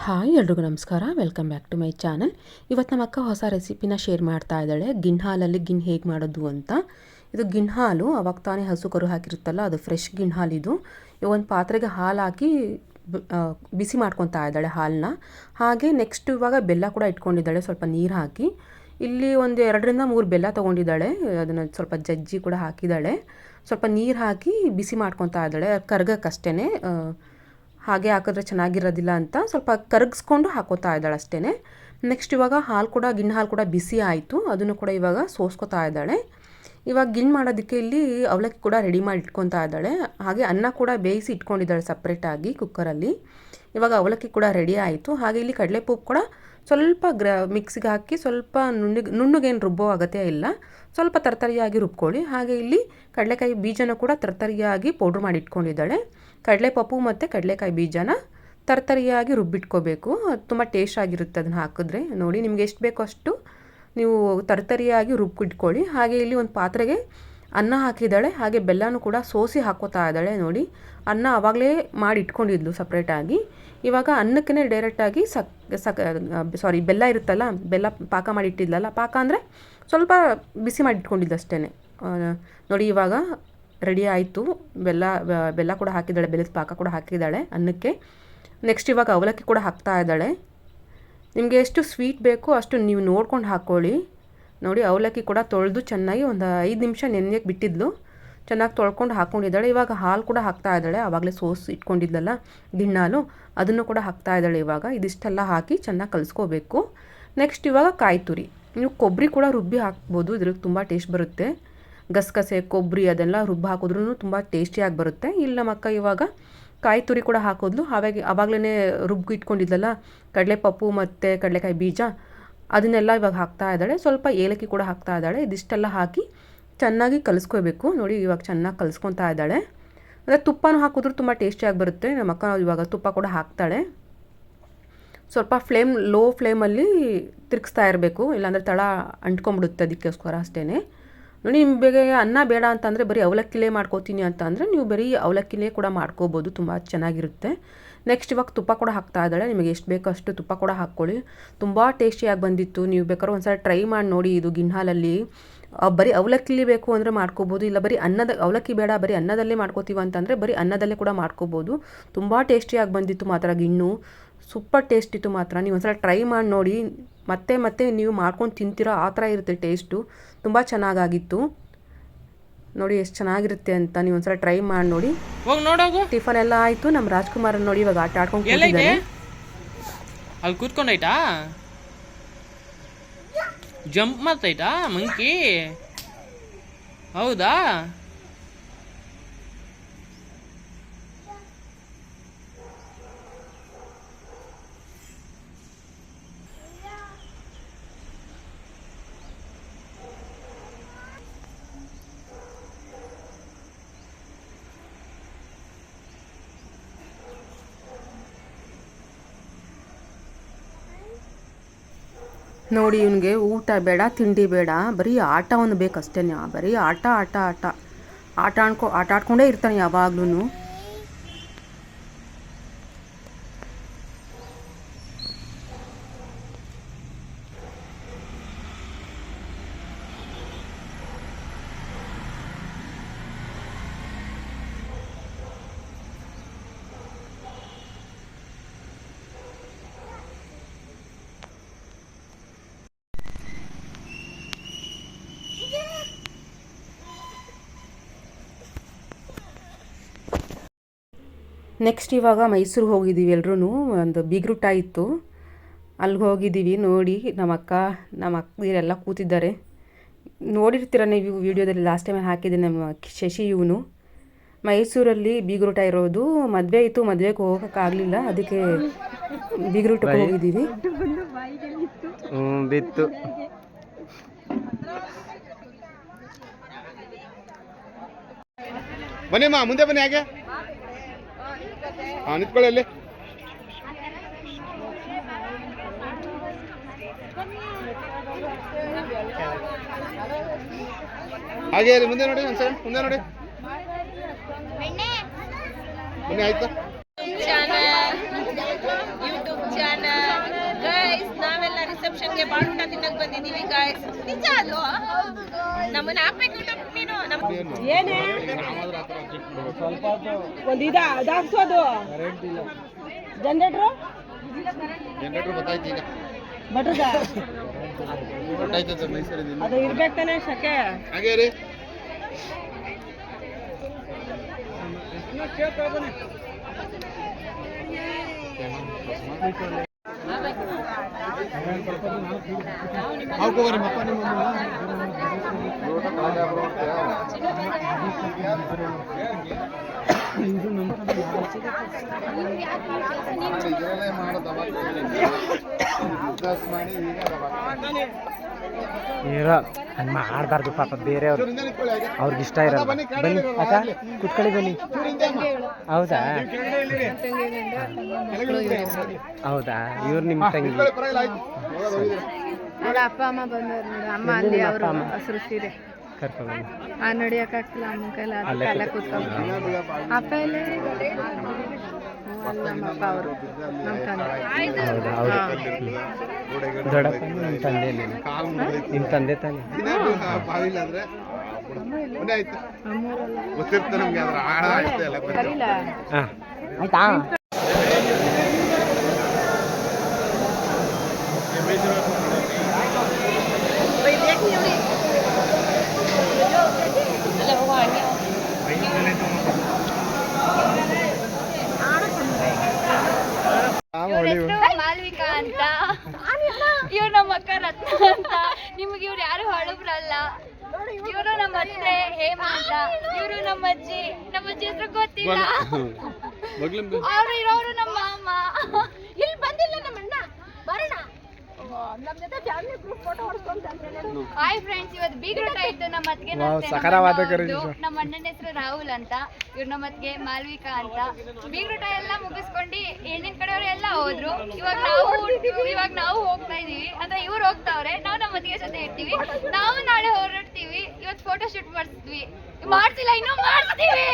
Hi ಎಲ್ರಿಗೂ ನಮಸ್ಕಾರ. Welcome back to my channel. ಇವತ್ತು ನಮ್ಮ ಅಕ್ಕ ಹೊಸ ರೆಸಿಪಿನ ಶೇರ್ ಮಾಡ್ತಾ ಇದ್ದಾಳೆ. ಗಿಣ್ಣು ಹಾಲಲ್ಲಿ ಗಿಣ್ಣು ಹೇಗೆ ಮಾಡೋದು ಅಂತ. ಇದು ಗಿಣ್ಣು ಹಾಲು ಅವಾಗ ತಾನೇ ಹಸು ಕರು ಹಾಕಿರುತ್ತಲ್ಲ, ಅದು ಫ್ರೆಶ್ ಗಿಣ್ಣು ಹಾಲು. ಇದು ಒಂದು ಪಾತ್ರೆಗೆ ಹಾಲು ಹಾಕಿ ಬಿಸಿ ಮಾಡ್ಕೊತಾ ಇದ್ದಾಳೆ ಹಾಲನ್ನ. ಹಾಗೆ ನೆಕ್ಸ್ಟ್ ಇವಾಗ ಬೆಲ್ಲ ಕೂಡ ಇಟ್ಕೊಂಡಿದ್ದಾಳೆ, ಸ್ವಲ್ಪ ನೀರು ಹಾಕಿ. ಇಲ್ಲಿ ಒಂದು 2ರಿಂದ 3 ಬೆಲ್ಲ ತೊಗೊಂಡಿದ್ದಾಳೆ, ಅದನ್ನು ಸ್ವಲ್ಪ ಜಜ್ಜಿ ಕೂಡ ಹಾಕಿದ್ದಾಳೆ. ಸ್ವಲ್ಪ ನೀರು ಹಾಕಿ ಬಿಸಿ ಮಾಡ್ಕೊತಾ ಇದ್ದಾಳೆ, ಕರ್ಗಕ್ಕಷ್ಟೇ. ಹಾಗೆ ಹಾಕಿದ್ರೆ ಚೆನ್ನಾಗಿರೋದಿಲ್ಲ ಅಂತ ಸ್ವಲ್ಪ ಕರಗಿಸ್ಕೊಂಡು ಹಾಕೋತಾ ಇದ್ದಾಳೆ ಅಷ್ಟೇ. ನೆಕ್ಸ್ಟ್ ಇವಾಗ ಹಾಲು ಕೂಡ ಗಿಣ್ಣು ಹಾಲು ಕೂಡ ಬಿಸಿ ಆಯಿತು, ಅದನ್ನು ಕೂಡ ಇವಾಗ ಸೋಸ್ಕೊತಾ ಇದ್ದಾಳೆ. ಇವಾಗ ಗಿಣ್ಣು ಮಾಡೋದಕ್ಕೆ ಇಲ್ಲಿ ಅವಲಕ್ಕಿ ಕೂಡ ರೆಡಿ ಮಾಡಿ ಇಟ್ಕೊತಾ ಇದ್ದಾಳೆ. ಹಾಗೆ ಅನ್ನ ಕೂಡ ಬೇಯಿಸಿ ಇಟ್ಕೊಂಡಿದ್ದಾಳೆ ಸಪ್ರೇಟಾಗಿ ಕುಕ್ಕರಲ್ಲಿ. ಇವಾಗ ಅವಲಕ್ಕಿ ಕೂಡ ರೆಡಿ ಆಯಿತು. ಹಾಗೆ ಇಲ್ಲಿ ಕಡಲೆಪಪ್ಪು ಕೂಡ ಸ್ವಲ್ಪ ಮಿಕ್ಸಿಗೆ ಹಾಕಿ ಸ್ವಲ್ಪ ನುಣ್ಣಗೇನು ರುಬ್ಬೋ ಅಗತ್ಯ ಇಲ್ಲ, ಸ್ವಲ್ಪ ತರ್ತರಿಯಾಗಿ ರುಬ್ಕೊಳ್ಳಿ. ಹಾಗೆ ಇಲ್ಲಿ ಕಡಲೆಕಾಯಿ ಬೀಜನ ಕೂಡ ತರ್ತರಿಯಾಗಿ ಪೌಡ್ರ್ ಮಾಡಿ ಇಟ್ಕೊಂಡಿದ್ದಾಳೆ. ಕಡಲೆಪಪ್ಪು ಮತ್ತು ಕಡಲೆಕಾಯಿ ಬೀಜನ ತರ್ತರಿಯಾಗಿ ರುಬ್ಬಿಟ್ಕೋಬೇಕು, ತುಂಬ ಟೇಸ್ಟ್ ಆಗಿರುತ್ತೆ ಅದನ್ನು ಹಾಕಿದ್ರೆ. ನೋಡಿ, ನಿಮ್ಗೆ ಎಷ್ಟು ಬೇಕೋ ಅಷ್ಟು ನೀವು ತರ್ತರಿಯಾಗಿ ರುಬ್ಬಿಟ್ಕೊಳ್ಳಿ. ಹಾಗೆ ಇಲ್ಲಿ ಒಂದು ಪಾತ್ರೆಗೆ ಅನ್ನ ಹಾಕಿದ್ದಾಳೆ, ಹಾಗೆ ಬೆಲ್ಲನೂ ಕೂಡ ಸೋಸಿ ಹಾಕೋತಾ ಇದ್ದಾಳೆ. ನೋಡಿ, ಅನ್ನ ಆವಾಗಲೇ ಮಾಡಿ ಇಟ್ಕೊಂಡಿದ್ಲು ಸಪ್ರೇಟಾಗಿ. ಇವಾಗ ಅನ್ನಕ್ಕೇ ಡೈರೆಕ್ಟಾಗಿ ಬೆಲ್ಲ ಇರುತ್ತಲ್ಲ, ಬೆಲ್ಲ ಪಾಕ ಮಾಡಿ ಇಟ್ಟಿದ್ಲಲ್ಲ, ಪಾಕ ಅಂದರೆ ಸ್ವಲ್ಪ ಬಿಸಿ ಮಾಡಿ ಇಟ್ಕೊಂಡಿದ್ದು ಅಷ್ಟೇ. ನೋಡಿ, ಇವಾಗ ರೆಡಿ ಆಯಿತು. ಬೆಲ್ಲ ಕೂಡ ಹಾಕಿದ್ದಾಳೆ, ಬೆಲ್ಲದ ಪಾಕ ಕೂಡ ಹಾಕಿದ್ದಾಳೆ ಅನ್ನಕ್ಕೆ. ನೆಕ್ಸ್ಟ್ ಇವಾಗ ಅವಲಕ್ಕಿ ಕೂಡ ಹಾಕ್ತಾ ಇದ್ದಾಳೆ. ನಿಮಗೆ ಎಷ್ಟು ಸ್ವೀಟ್ ಬೇಕೋ ಅಷ್ಟು ನೀವು ನೋಡ್ಕೊಂಡು ಹಾಕ್ಕೊಳ್ಳಿ. ನೋಡಿ, ಅವಲಕ್ಕಿ ಕೂಡ ತೊಳೆದು ಚೆನ್ನಾಗಿ ಒಂದು 5 ನಿಮಿಷ ನೆನೆಯಕ್ಕೆ ಬಿಟ್ಟಿದ್ಲು, ಚೆನ್ನಾಗಿ ತೊಳ್ಕೊಂಡು ಹಾಕ್ಕೊಂಡಿದ್ದಾಳೆ. ಇವಾಗ ಹಾಲು ಕೂಡ ಹಾಕ್ತಾ ಇದ್ದಾಳೆ, ಆವಾಗಲೇ ಸೋಸ್ ಇಟ್ಕೊಂಡಿದ್ಲಲ್ಲ ಗಿಣ್ಣು ಹಾಲು, ಅದನ್ನು ಕೂಡ ಹಾಕ್ತಾ ಇದ್ದಾಳೆ. ಇವಾಗ ಇದಿಷ್ಟೆಲ್ಲ ಹಾಕಿ ಚೆನ್ನಾಗಿ ಕಲಿಸ್ಕೋಬೇಕು. ನೆಕ್ಸ್ಟ್ ಇವಾಗ ಕಾಯಿ ತುರಿ, ನೀವು ಕೊಬ್ಬರಿ ಕೂಡ ರುಬ್ಬಿ ಹಾಕ್ಬೋದು, ಇದ್ರಿಗೆ ತುಂಬ ಟೇಸ್ಟ್ ಬರುತ್ತೆ. ಗಸಗಸೆ ಕೊಬ್ಬರಿ ಅದೆಲ್ಲ ರುಬ್ಬಿ ಹಾಕಿದ್ರೂ ತುಂಬ ಟೇಸ್ಟಿಯಾಗಿ ಬರುತ್ತೆ. ಇಲ್ಲಿ ನಮ್ಮ ಅಕ್ಕ ಇವಾಗ ಕಾಯಿ ತುರಿ ಕೂಡ ಹಾಕೋದ್ಲು. ಆವಾಗಲೇ ರುಬ್ಬಿ ಇಟ್ಕೊಂಡಿದ್ಲಲ್ಲ ಕಡಲೆಪಪ್ಪು ಮತ್ತು ಕಡಲೆಕಾಯಿ ಬೀಜ, ಅದನ್ನೆಲ್ಲ ಇವಾಗ ಹಾಕ್ತಾ ಇದ್ದಾಳೆ. ಸ್ವಲ್ಪ ಏಲಕ್ಕಿ ಕೂಡ ಹಾಕ್ತಾ ಇದ್ದಾಳೆ. ಇದಿಷ್ಟೆಲ್ಲ ಹಾಕಿ ಚೆನ್ನಾಗಿ ಕಲಿಸ್ಕೋಬೇಕು. ನೋಡಿ, ಇವಾಗ ಚೆನ್ನಾಗಿ ಕಲಿಸ್ಕೊತಾ ಇದ್ದಾಳೆ. ಮತ್ತು ತುಪ್ಪನೂ ಹಾಕಿದ್ರೂ ತುಂಬ ಟೇಸ್ಟಿಯಾಗಿ ಬರುತ್ತೆ. ನಮ್ಮ ಅಕ್ಕ ಇವಾಗ ತುಪ್ಪ ಕೂಡ ಹಾಕ್ತಾಳೆ. ಸ್ವಲ್ಪ ಲೋ ಫ್ಲೇಮಲ್ಲಿ ತಿರುಗಿಸ್ತಾ ಇರಬೇಕು, ಇಲ್ಲಾಂದರೆ ತಳ ಅಂಟ್ಕೊಂಡ್ಬಿಡುತ್ತೆ, ಅದಕ್ಕೋಸ್ಕರ ಅಷ್ಟೇ. ನೋಡಿ, ನಿಮಗೆ ಅನ್ನ ಬೇಡ ಅಂತಂದರೆ ಬರೀ ಅವಲಕ್ಕಿಲೇ ಮಾಡ್ಕೋತೀನಿ ಅಂತ ಅಂದರೆ ನೀವು ಬರೀ ಅವಲಕ್ಕಿಲೇ ಕೂಡ ಮಾಡ್ಕೋಬೋದು, ತುಂಬ ಚೆನ್ನಾಗಿರುತ್ತೆ. ನೆಕ್ಸ್ಟ್ ಇವಾಗ ತುಪ್ಪ ಕೂಡ ಹಾಕ್ತಾ ಇದ್ದಾಳೆ. ನಿಮಗೆ ಎಷ್ಟು ಬೇಕೋ ಅಷ್ಟು ತುಪ್ಪ ಕೂಡ ಹಾಕ್ಕೊಳ್ಳಿ, ತುಂಬ ಟೇಸ್ಟಿಯಾಗಿ ಬಂದಿತ್ತು. ನೀವು ಬೇಕಾದ್ರೆ ಒಂದ್ಸಲ ಟ್ರೈ ಮಾಡಿ ನೋಡಿ. ಇದು ಗಿಣ್ಣು ಹಾಲಲ್ಲಿ ಬರೀ ಅವಲಕ್ಕಿಲಿ ಬೇಕು ಅಂದರೆ ಮಾಡ್ಕೋಬೋದು, ಇಲ್ಲ ಬರೀ ಅವಲಕ್ಕಿ ಬೇಡ ಬರೀ ಅನ್ನದಲ್ಲೇ ಮಾಡ್ಕೋತೀವಿ ಅಂತಂದರೆ ಬರೀ ಅನ್ನದಲ್ಲೇ ಕೂಡ ಮಾಡ್ಕೋಬೋದು. ತುಂಬ ಟೇಸ್ಟಿಯಾಗಿ ಬಂದಿತ್ತು ಮಾತ್ರ, ಗಿಣ್ಣು ಸೂಪರ್ ಟೇಸ್ಟ್ ಇತ್ತು ಮಾತ್ರ. ನೀವು ಒಂದ್ಸಲ ಟ್ರೈ ಮಾಡಿ ನೋಡಿ, ಮತ್ತೆ ನೀವು ಮಾಡ್ಕೊಂಡು ತಿಂತೀರೋ ಆ ಥರ ಇರುತ್ತೆ ಟೇಸ್ಟು, ತುಂಬ ಚೆನ್ನಾಗಾಗಿತ್ತು. ನೋಡಿ ಎಷ್ಟು ಚೆನ್ನಾಗಿರುತ್ತೆ ಅಂತ, ನೀವು ಒಂದ್ಸಲ ಟ್ರೈ ಮಾಡಿ ನೋಡಿ. ಟಿಫನ್ ಎಲ್ಲ ಆಯಿತು. ನಮ್ಮ ರಾಜ್ಕುಮಾರ್ ನೋಡಿ ಇವಾಗ ಆಟ ಆಡ್ಕೊಂಡು ಕೂತಿದ್ದಾನೆ. ಅಲ್ಲಿ ಕೂತ್ಕೊಂಡೈತಾ, ಜಂಪ್ ಮಾಡ್ತೈತಾ ಮಂಕಿ? ಹೌದಾ? ನೋಡಿ, ಇವನಿಗೆ ಊಟ ಬೇಡ ತಿಂಡಿ ಬೇಡ, ಬರೀ ಆಟವನ್ನು ಬೇಕಷ್ಟೇ. ಬರೀ ಆಟ ಆಡ್ಕೊಂಡೇ ಇರ್ತಾನೆ ಯಾವಾಗ್ಲೂ. ನೆಕ್ಸ್ಟ್ ಇವಾಗ ಮೈಸೂರಿಗೆ ಹೋಗಿದ್ದೀವಿ ಎಲ್ರೂ, ಒಂದು ಬೀಗ್ರೂಟ ಇತ್ತು, ಅಲ್ಲಿಗೆ ಹೋಗಿದ್ದೀವಿ. ನೋಡಿ, ನಮ್ಮ ಅಕ್ಕದಿರೆಲ್ಲ ಕೂತಿದ್ದಾರೆ, ನೋಡಿರ್ತೀರ ನೀವು ವಿಡಿಯೋದಲ್ಲಿ. ಲಾಸ್ಟ್ ಟೈಮ್ ಹಾಕಿದ್ದೀನಿ, ನಮ್ಮ ಶಶಿ ಇವನು. ಮೈಸೂರಲ್ಲಿ ಬೀಗ್ರೂಟ ಇರೋದು. ಮದುವೆ ಇತ್ತು, ಮದುವೆಗೆ ಹೋಗೋಕ್ಕಾಗಲಿಲ್ಲ, ಅದಕ್ಕೆ ಬೀಗ್ರೂಟಕ್ಕೆ ಹೋಗಿದ್ದೀವಿ. ಬಿತ್ತು ಬನ್ನಿಮ್ಮ, ಮುಂದೆ ಬನ್ನಿ. ಹಾಗೆ ನಿಂತ್ಕೊಳ್ಳಿ ಅಲ್ಲಿ. ಹಾಗೆ ಮುಂದೆ ನೋಡಿ, ಒಂದ್ಸಲ ಮುಂದೆ ನೋಡಿ. ಬನ್ನಿ, ಆಯ್ತಾ? ಯೂಟ್ಯೂಬ್ ಚಾನಲ್ ಫಂಕ್ಷನ್ಗೆ ಬಾಳುಂಟ ತಿನ್ನಕ್ ಬಂದಿದ್ದೀವಿ ಗಾಯ್ಸ್. ನಿಜ ಅದು ನಮ್ಮನ್ನ ಹಾಕ್ಬೇಕು ನೀನು ಏನೇ ಒಂದು ಅದಾಗ್ಸೋದು ಜನರೇಟ್ರು ಗೊತ್ತಾಯ್ತು ಈಗ ಬಟ್ರದ ಗೊತ್ತಾಯ್ತು ಮೈಸೂರಿಂದ ಅದು ಇರ್ಬೇಕು ತಾನೆ ಶಕೆ. ಹಾಗೆ ರೀ ಇರೋ ಹಂಗೆ ಮಾಡಬಾರ್ದು ಪಾಪ ಬೇರೆಯವ್ರು ಅವ್ರಿಗೆ ಇಷ್ಟ ಇರಲ್ಲ. ಬನ್ನಿ ಅಕ್ಕ ಕುತ್ಕೊಳ್ಳಿ ಬನ್ನಿ. ಹೌದಾ ಹೌದಾ ಇವ್ರು ನಿಮ್ಮ ತಂಗಿ ಅವ್ರ ಅಪ್ಪ ಅಮ್ಮ ಬಂದವ್ರು ನೋಡು. ಅಮ್ಮ ಅಲ್ಲಿ ಅವರು ಹಸಿರು ಸೀರೆ ಕರ್ಕೊಂಡು ನಡಿಯೋಕ್ಕಾಗ್ತಿಲ್ಲ ಅಮ್ಮನ ಕೈಲಿ ಅದಕ್ಕೆ ಅಲ್ಲೇ ಕೂತ್ಕೊಂಡು ಅಪ್ಪ ಎಲ್ಲ ನಮ್ಮ ಅಪ್ಪ ಅವರು ನಮ್ಮ ತಂದೆ. ಹೌದಾ ಹೌದು ದೊಡ್ಡಪ್ಪ ನಿಮ್ಮ ತಂದೆ ನಿಮ್ಮ ತಂದೆ ತಾನೆ. ಬಾವಿಲ್ಲ ಅಂದ್ರೆ ಆಯ್ತು ಗೊತ್ತಿರ್ತಾರೆ ನಮ್ಗೆ ಅದ್ರ ಆಳ ಆಯ್ತು ಎಲ್ಲ ಕರೀಲ ಹಾಂ ಆಯ್ತಾ ಮಾಲ್ವಿಕಾ ಅಂತ, ಇವ್ರು ನಮ್ಮ ಅಕ್ಕ ರತ್ನ ಅಂತ. ನಿಮ್ಗೆ ಇವ್ರು ಯಾರು ಹಳಬ್ರಲ್ಲ. ಇವರು ನಮ್ಮ ಅತ್ತೆ ಹೇಮ ಅಂತ. ಇವರು ನಮ್ಮ ಅಜ್ಜಿ ಹೆಸರು ಗೊತ್ತಿಲ್ಲ. ಅವ್ರು ಇರೋರು ನಮ್ಮ ಅಮ್ಮ. ಇಲ್ಲಿ ಬಂದಿಲ್ಲ ನಮ್ಮ ಅಣ್ಣ ಬರೋಣ. ಹಾಯ್ ಫ್ರೆಂಡ್ಸ್, ಇವತ್ತು ಬೀಗ್ರೂಟ ಇತ್ತು ನಮ್ಮ ಅತ್ತಿಗೆ. ನಮ್ಮ ಅಣ್ಣನ ಹೆಸರು ರಾಹುಲ್ ಅಂತ. ಇವ್ರು ನಮ್ಮ ಅತ್ತಿಗೆ ಮಾಲ್ವಿಕಾ ಅಂತ. ಬೀಗ್ರೂಟ ಎಲ್ಲ ಮುಗಿಸ್ಕೊಂಡು ಹೆಣ್ಣಿನ ಕಡೆಯವರು ಎಲ್ಲ ಹೋದ್ರು. ಇವಾಗ ನಾವು ಹೋಗ್ತಾ ಇದೀವಿ ಅಂದ್ರೆ ಇವ್ರು ಹೋಗ್ತಾವ್ರೆ. ನಾವು ನಮ್ಮ ಅತ್ತಿಗೆ ಜೊತೆ ಇರ್ತೀವಿ. ನಾವು ನಾಳೆ ಹೊರಡ್ತೀವಿ. ಇವತ್ತು ಫೋಟೋ ಶೂಟ್ ಮಾಡ್ತಿದ್ವಿ, ಮಾಡ್ತಿಲ್ಲ ಇನ್ನೂ ಮಾಡ್ತೀವಿ.